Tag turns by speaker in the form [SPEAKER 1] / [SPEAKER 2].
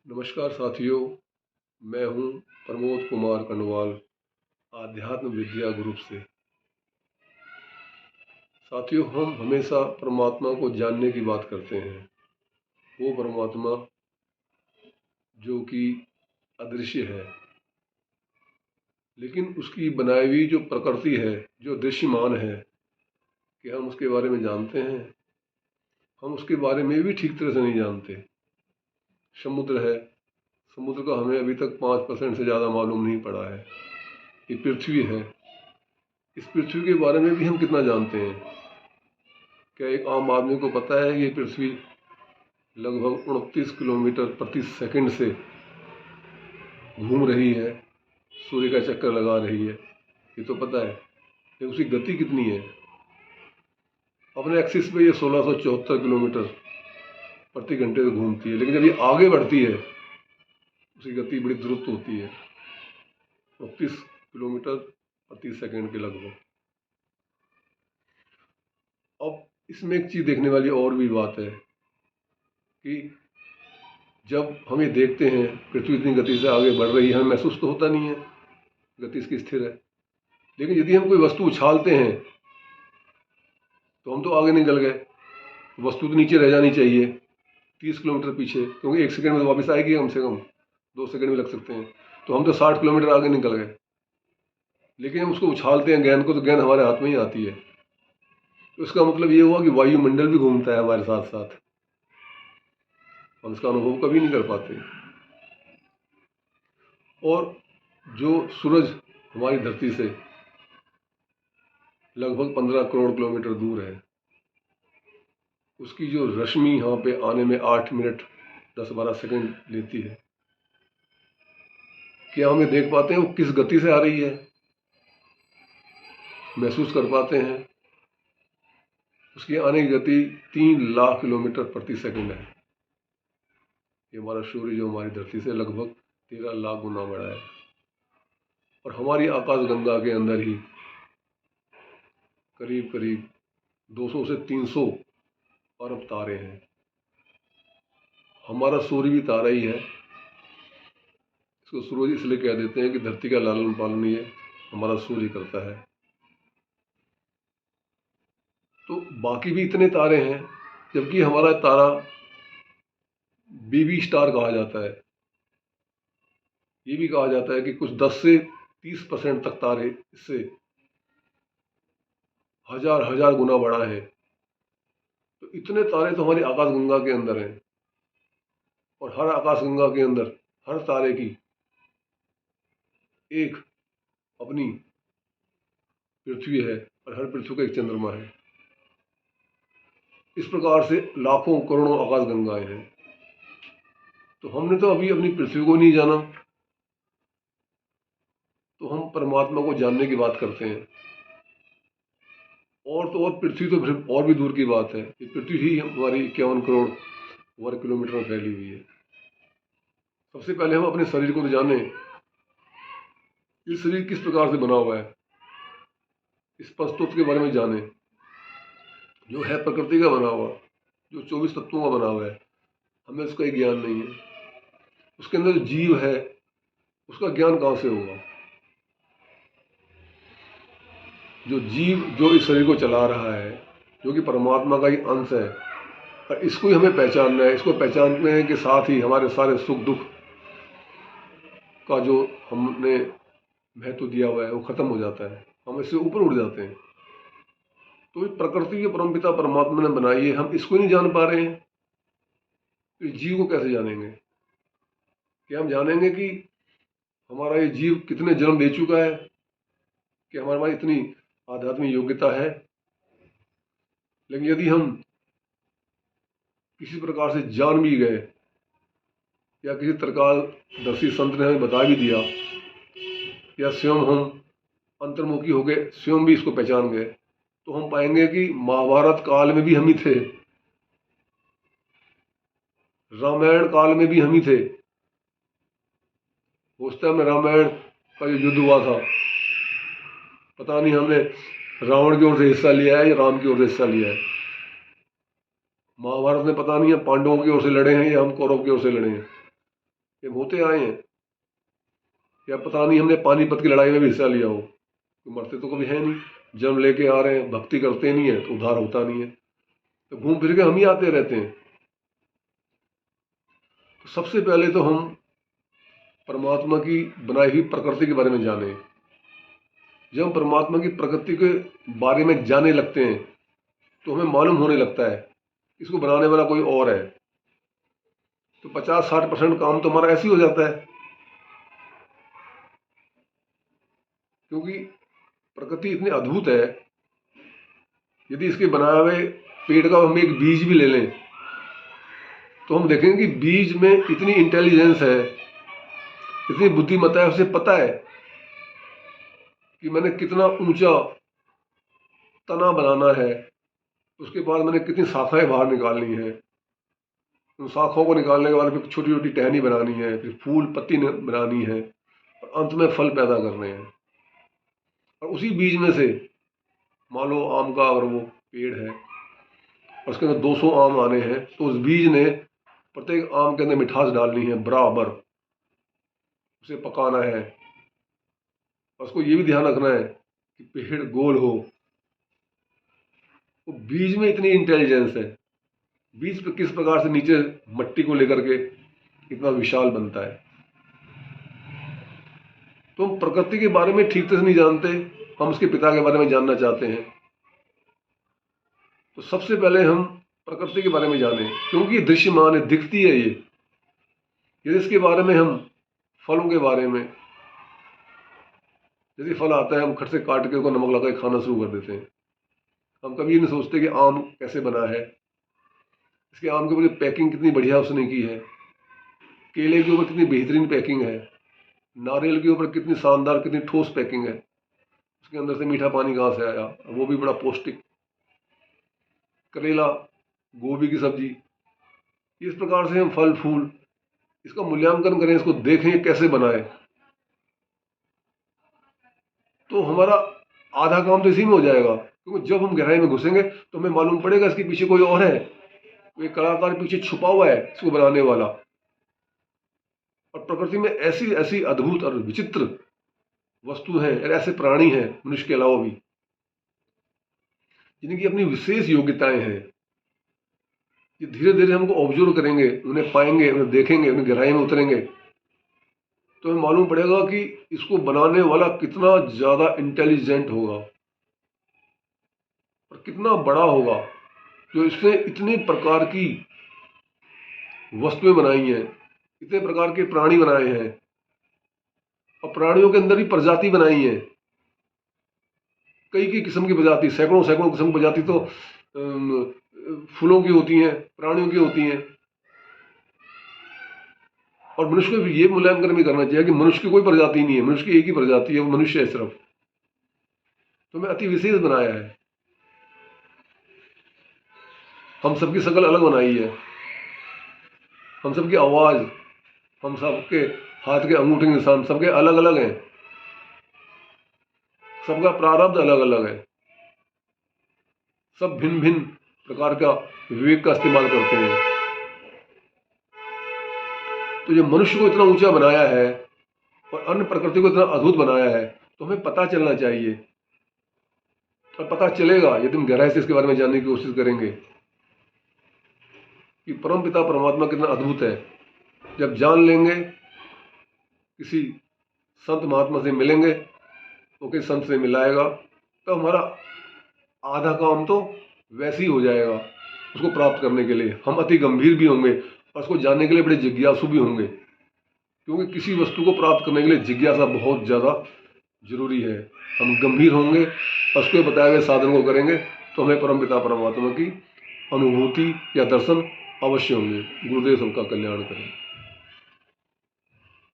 [SPEAKER 1] नमस्कार साथियों, मैं हूं प्रमोद कुमार कनवाल, आध्यात्म विद्या ग्रुप से। साथियों, हम हमेशा परमात्मा को जानने की बात करते हैं। वो परमात्मा जो कि अदृश्य है, लेकिन उसकी बनाई हुई जो प्रकृति है, जो दृश्यमान है, कि हम उसके बारे में जानते हैं। हम उसके बारे में भी ठीक तरह से नहीं जानते। समुद्र है, समुद्र का हमें अभी तक 5% से ज़्यादा मालूम नहीं पड़ा है। ये पृथ्वी है, इस पृथ्वी के बारे में भी हम कितना जानते हैं। क्या एक आम आदमी को पता है ये पृथ्वी लगभग 29 किलोमीटर प्रति सेकंड से घूम रही है, सूर्य का चक्कर लगा रही है? ये तो पता है, लेकिन उसकी गति कितनी है? अपने एक्सिस पे ये 1674 किलोमीटर प्रति घंटे से घूमती है, लेकिन जब ये आगे बढ़ती है उसकी गति बड़ी द्रुत होती है, 29 किलोमीटर प्रति सेकंड के लगभग। अब इसमें एक चीज़ देखने वाली और भी बात है कि जब हम ये देखते हैं पृथ्वी इतनी गति से आगे बढ़ रही है, हमें महसूस तो होता नहीं है, गति इसकी स्थिर है। लेकिन यदि हम कोई वस्तु उछालते हैं तो हम तो आगे निकल गए, वस्तु तो नीचे रह जानी चाहिए 30 किलोमीटर पीछे, क्योंकि 1 सेकंड में तो वापस आएगी, कम से कम 2 सेकंड भी लग सकते हैं। तो हम तो 60 किलोमीटर आगे निकल गए। लेकिन हम उसको उछालते हैं गेंद को, तो गेंद हमारे हाथ में ही आती है। तो इसका मतलब ये हुआ कि वायुमंडल भी घूमता है हमारे साथ साथ, हम इसका अनुभव कभी नहीं कर पाते। और जो सूरज हमारी धरती से लगभग 15 करोड़ किलोमीटर दूर है, उसकी जो रश्मि यहाँ पे आने में 8 मिनट 10-12 सेकंड लेती है, क्या हम ये देख पाते हैं वो किस गति से आ रही है? महसूस कर पाते हैं? उसकी आने की गति 3 लाख किलोमीटर प्रति सेकंड है। ये हमारा सूर्य जो हमारी धरती से लगभग 13 लाख गुना बड़ा है। और हमारी आकाश गंगा के अंदर ही करीब करीब 200 से 300 अरब तारे हैं। हमारा सूर्य भी तारा ही है। इसको सूरज इसलिए कह देते हैं कि धरती का लालन पालन ये हमारा सूर्य करता है। तो बाकी भी इतने तारे हैं, जबकि हमारा तारा बेबी स्टार कहा जाता है। ये भी कहा जाता है कि कुछ 10 से 30% तक तारे इससे हजार हजार गुना बड़ा है। तो इतने तारे तो हमारी आकाशगंगा के अंदर हैं, और हर आकाशगंगा के अंदर हर तारे की एक अपनी पृथ्वी है, और हर पृथ्वी का एक चंद्रमा है। इस प्रकार से लाखों करोड़ों आकाशगंगाएं हैं। तो हमने तो अभी अपनी पृथ्वी को नहीं जाना, तो हम परमात्मा को जानने की बात करते हैं। और तो और पृथ्वी तो फिर और भी दूर की बात है। ये पृथ्वी ही हमारी 51 करोड़ वर्ग किलोमीटर में फैली हुई है। सबसे पहले हम अपने शरीर को तो जाने, ये शरीर किस प्रकार से बना हुआ है, इस पंचतत्व के बारे में जाने, जो है प्रकृति का बना हुआ, जो 24 तत्वों का बना हुआ है। हमें उसका ज्ञान नहीं है। उसके अंदर जो जीव है उसका ज्ञान कहाँ से होगा? जो जीव जो इस शरीर को चला रहा है, जो कि परमात्मा का ही अंश है, और इसको ही हमें पहचानना है। इसको पहचानने के साथ ही हमारे सारे सुख दुख का जो हमने महत्व दिया हुआ है वो खत्म हो जाता है, हम इससे ऊपर उठ जाते हैं। तो इस प्रकृति के परमपिता परमात्मा ने बनाई है, हम इसको नहीं जान पा रहे हैं, तो इस जीव को कैसे जानेंगे? क्या हम जानेंगे कि हमारा ये जीव कितने जन्म ले चुका है, कि हमारे पास इतनी आध्यात्मिक योग्यता है? लेकिन यदि हम किसी प्रकार से जान भी गए, या किसी तरकालदर्शी संत ने हमें बता भी दिया, या स्वयं हम अंतर्मुखी हो गए, स्वयं भी इसको पहचान गए, तो हम पाएंगे कि महाभारत काल में भी हम ही थे, रामायण काल में भी हम ही थे। उस टाइम में रामायण का जो युद्ध हुआ था, पता नहीं हमने रावण की ओर से हिस्सा लिया है या राम की ओर से हिस्सा लिया है। महाभारत में पता नहीं हम पांडवों की ओर से लड़े हैं या हम कौरव की ओर से लड़े हैं। ये होते आए हैं, या पता नहीं हमने पानीपत की लड़ाई में भी हिस्सा लिया हो, तो मरते तो कभी है नहीं, जन्म लेके आ रहे हैं, भक्ति करते नहीं है तो उद्धार होता नहीं है, तो घूम फिर के हम ही आते रहते हैं। तो सबसे पहले तो हम परमात्मा की बनाई हुई प्रकृति के बारे में जाने। जब हम परमात्मा की प्रकृति के बारे में जानने लगते हैं तो हमें मालूम होने लगता है इसको बनाने वाला कोई और है। तो 50-60% काम तो हमारा ऐसे ही हो जाता है, क्योंकि प्रकृति इतनी अद्भुत है। यदि इसके बनाए हुए पेड़ का हम एक बीज भी ले लें तो हम देखेंगे कि बीज में इतनी इंटेलिजेंस है, इतनी बुद्धिमत्ता है, उसे पता है कि मैंने कितना ऊंचा तना बनाना है, उसके बाद मैंने कितनी शाखाएं बाहर निकालनी है, उन शाखाओं को निकालने के बाद फिर छोटी छोटी टहनी बनानी है, फिर फूल पत्ती बनानी है, और अंत में फल पैदा करने हैं। और उसी बीज में से मान लो आम का अगर वो पेड़ है और उसके अंदर 200 आम आने हैं, तो उस बीज ने प्रत्येक आम के अंदर मिठास डालनी है बराबर, उसे पकाना है, और उसको ये भी ध्यान रखना है कि पेड़ गोल हो। वो बीज में इतनी इंटेलिजेंस है, बीज पे किस प्रकार से नीचे मट्टी को लेकर के इतना विशाल बनता है। तो हम प्रकृति के बारे में ठीक तरह से नहीं जानते, हम उसके पिता के बारे में जानना चाहते हैं। तो सबसे पहले हम प्रकृति के बारे में जानें, क्योंकि दृश्यमान है, दिखती है ये। यदि इसके बारे में हम फलों के बारे में, यदि फल आता है हम खट से काट के उसको नमक लगा के खाना शुरू कर देते हैं। हम कभी ये नहीं सोचते कि आम कैसे बना है, इसके आम के ऊपर पैकिंग कितनी बढ़िया उसने की है, केले के ऊपर कितनी बेहतरीन पैकिंग है, नारियल के ऊपर कितनी शानदार कितनी ठोस पैकिंग है, उसके अंदर से मीठा पानी कहाँ से आया, वो भी बड़ा पौष्टिक। करेला, गोभी की सब्जी, इस प्रकार से हम फल फूल इसका मूल्यांकन करें, इसको देखें कैसे बनाए, तो हमारा आधा काम तो इसी में हो जाएगा। क्योंकि जब हम गहराई में घुसेंगे तो हमें मालूम पड़ेगा इसके पीछे कोई और है, कोई कलाकार पीछे छुपा हुआ है इसको बनाने वाला। और प्रकृति में ऐसी ऐसी अद्भुत और विचित्र वस्तु हैं और ऐसे प्राणी हैं मनुष्य के अलावा भी, जिनकी अपनी विशेष योग्यताएं हैं। ये धीरे धीरे हमको ऑब्जर्व करेंगे, उन्हें पाएंगे, उन्हें देखेंगे, उन्हें गहराई में उतरेंगे, तो हमें मालूम पड़ेगा कि इसको बनाने वाला कितना ज्यादा इंटेलिजेंट होगा और कितना बड़ा होगा, जो इसने इतने प्रकार की वस्तुएं बनाई हैं, इतने प्रकार के प्राणी बनाए हैं, और प्राणियों के अंदर ही प्रजाति बनाई है, कई किस्म की प्रजाति, सैकड़ों सैकड़ों किस्म की प्रजाति तो फूलों की होती हैं, प्राणियों की होती हैं। और मनुष्य को भी ये मूल्यांकन भी करना चाहिए कि मनुष्य की कोई प्रजाति नहीं है, मनुष्य की एक ही प्रजाति है, वो मनुष्य है सिर्फ। तो हमें अति विशेष बनाया है, हम सबकी शकल अलग बनाई है, हम सबकी आवाज, हम सबके हाथ के अंगूठे के निशान सबके अलग अलग हैं, सबका प्रारब्ध अलग अलग है, सब भिन्न भिन्न प्रकार का विवेक का इस्तेमाल करते हैं। तो जो मनुष्य को इतना ऊंचा बनाया है और अन्य प्रकृति को इतना अद्भुत बनाया है, तो हमें पता चलना चाहिए, और पता चलेगा यदि हम गहराई से इसके बारे में जानने की कोशिश करेंगे कि परम पिता परमात्मा कितना अद्भुत है। जब जान लेंगे, किसी संत महात्मा से मिलेंगे, वो किसी संत से मिलाएगा, तो हमारा आधा काम तो वैसे ही हो जाएगा। उसको प्राप्त करने के लिए हम अति गंभीर भी होंगे और उसको जानने के लिए बड़े जिज्ञासु भी होंगे, क्योंकि किसी वस्तु को प्राप्त करने के लिए जिज्ञासा बहुत ज़्यादा जरूरी है। हम गंभीर होंगे और उसके बताए हुए साधन को करेंगे, तो हमें परमपिता परमात्मा की अनुभूति या दर्शन अवश्य होंगे। गुरुदेव सबका कल्याण करें।